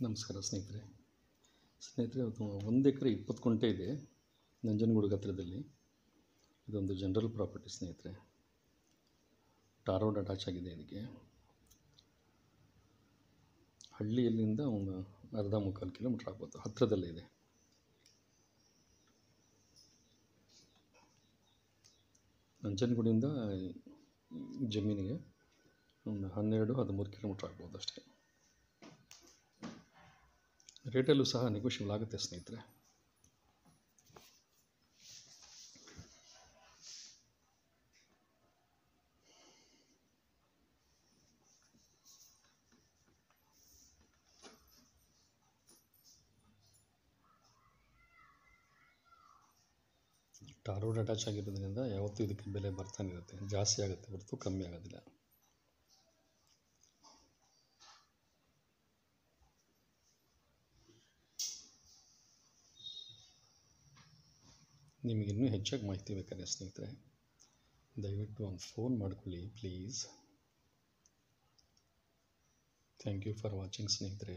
ನಮಸ್ಕಾರ ಸ್ನೇಹಿತರೆ ಇವತ್ತು 1 ಎಕರೆ 20 ಗುಂಟೆ ಇದೆ ನಂಜನಗೂಡು ಹತ್ತಿರದಲ್ಲಿ. ಇದೊಂದು ಜನರಲ್ ಪ್ರಾಪರ್ಟಿ ಸ್ನೇಹಿತರೆ. ಟಾರ್ ರೋಡ್ ಅಟ್ಯಾಚ್ ಆಗಿದೆ. ಇದಕ್ಕೆ ಹಳ್ಳಿಯಲ್ಲಿಂದ ಒಂದು ಅರ್ಧ ಮುಕ್ಕಾಲು ಕಿಲೋಮೀಟ್ರ್ ಆಗ್ಬೋದು, ಹತ್ತಿರದಲ್ಲೇ ಇದೆ. ನಂಜನಗೂಡಿಂದ ಜಮೀನಿಗೆ ಒಂದು 12-13 ಕಿಲೋಮೀಟ್ರ್ ಆಗ್ಬೋದು ಅಷ್ಟೇ. ರೇಟಲ್ಲೂ ಸಹ ನೆಗೋಷಿಯಬಲ್ ಆಗುತ್ತೆ ಸ್ನೇಹಿತರೆ. ಟಾರ್ ರೋಡ್ ಅಟ್ಯಾಚ್ ಆಗಿರೋದ್ರಿಂದ ಯಾವತ್ತೂ ಇದಕ್ಕೆ ಬೆಲೆ ಬರ್ತಾನೆ ಇರುತ್ತೆ, ಜಾಸ್ತಿ ಆಗುತ್ತೆ ಹೊರತು ಕಮ್ಮಿ ಆಗೋದಿಲ್ಲ. ನಿಮಗೆ ಇನ್ನೂ ಹೆಚ್ಚಾಗಿ ಮಾಹಿತಿ ಬೇಕಾದ್ರೆ ಸ್ನೇಹಿತರೆ ದಯವಿಟ್ಟು ಒಂದು ಫೋನ್ ಮಾಡ್ಕೊಳ್ಳಿ please. Thank you for watching ಸ್ನೇಹಿತರೆ.